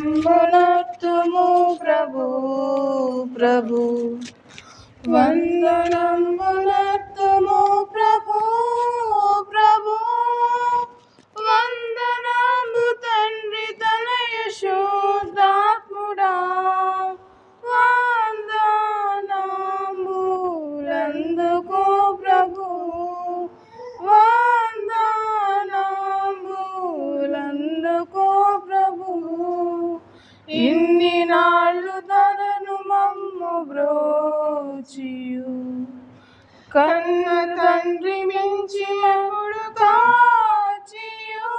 వందనమునర్తుము ప్రభు ప్రభు వందనమునర్తుము ప్రభు ప్రభు వందనము తండ్రి తనయ శుద్ధాత్ముడా వందనములందుకో ప్రభు వందనములందుకో ప్రభు ఇన్ని నాళ్ళు తనను మమ్ము బ్రోచియు కన్న తండ్రి మించి మగుడు కాచియు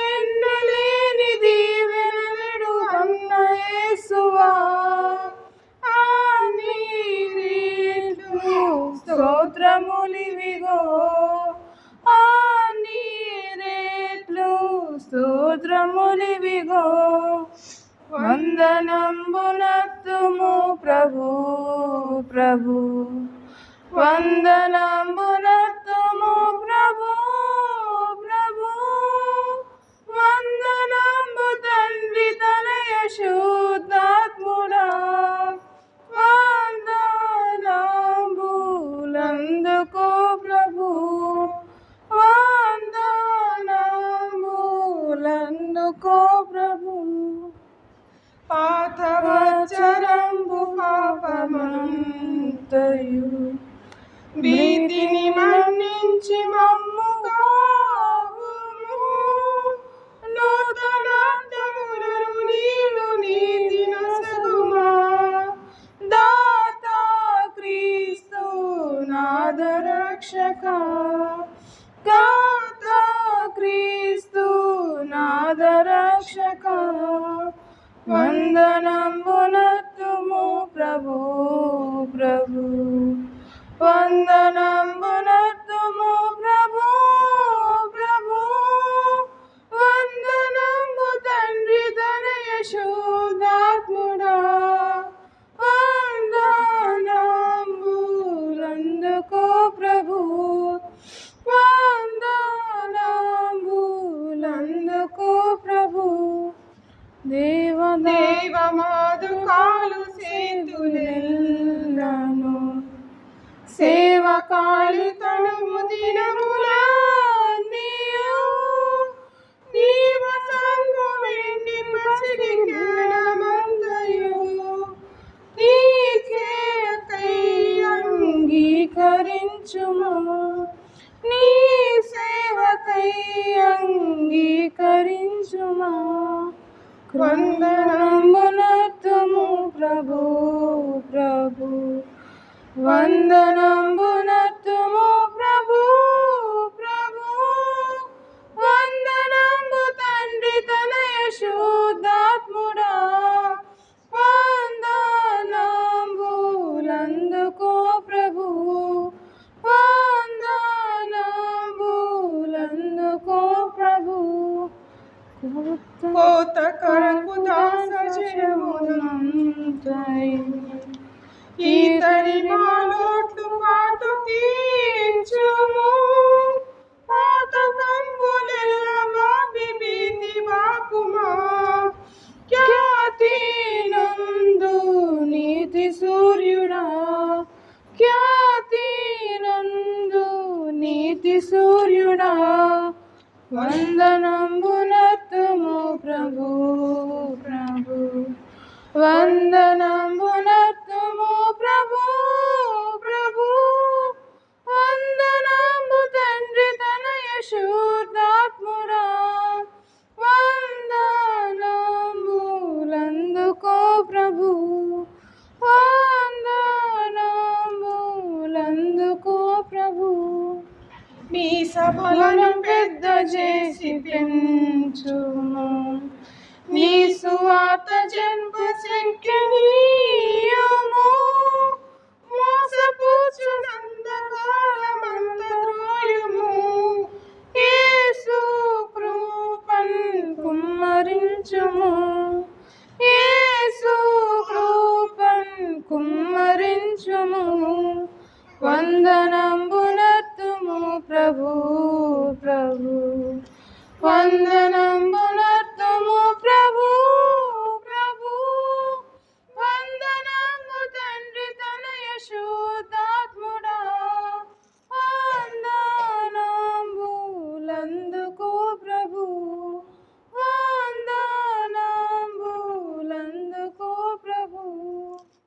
ఎన్నలేని దీవెనలు అన్న యేసువా స్తోత్రములివిగో నీరేట్లు స్తోత్రములివిగో వందనంబునర్తుము ప్రభు ప్రభు వందనంబునర్తుము ప్రభు ప్రభు వందనంబు తండ్రి తనయ శుద్ధాత్ముడా వందనంబులందుకో ప్రభు వందనంబులందుకో ప్రభు పాతవచరంబు పాపమంతయు భీతిని మన్నించి మమ్ము కావుము నూతనార్థములను నీవు నీతి నొసగుమా దాతా క్రీస్తు నాదరక్షక గాతా క్రీస్తు నాదరక్షక వందనంబునర్తుము ప్రభు ప్రభు వందనంబునర్తుము ప్రభు ప్రభు వందనంబు తండ్రి తనయ శుద్ధాత్ముడా వందనంబులందుకో ప్రభు వందనంబులందుకో ప్రభు దేవమాదుకాలు సేతులెల్లను సేవకాలు తనుము దినములన్నీయు నీవ సంగు వెండి పసిడి జ్ఞానమంతయు నీకేకై అంగీకరించుము నీ సేవకై అంగీకరించుమా వందనంబునర్తుము ప్రభు ప్రభు వందనంబునర్తుము ప్రభు ప్రభు వందనంబు తండ్రి తనయ శుద్ధాత్ముడా వందనంబులందుకో ప్రభు వందనంబులందుకో ప్రభు కోత కరకు దాసజనమునంతయు ఈతరి మాలోట్లు పాటు తీర్చుము పాత కంబులెల్ల బాబి భీతి బాపుమా ఖ్యాతి నందు నీతి సూర్యుడా ఖ్యాతి నందు నీతి సూర్యుడా వందనంబునర్తుము ప్రభు ప్రభు వందనంబునర్తుము ప్రభు ప్రభు వందనంబు తండ్రి తనయ శుద్ధాత్ముడా వందనంబులందుకో ప్రభు వందనంబులందుకో ప్రభు మీ సభలను పెద్ద చేసి పెంచుము నీ సువార్త జన్మ సంఖ్యనీయము మోసపుచ్చునందకాలమంత త్రోయుము యేసు కృపన్ కుమ్మరించుము యేసు కృపన్ కుమ్మరించుము వందనంబునర్తుము ప్రభు ప్రభు వందనంబు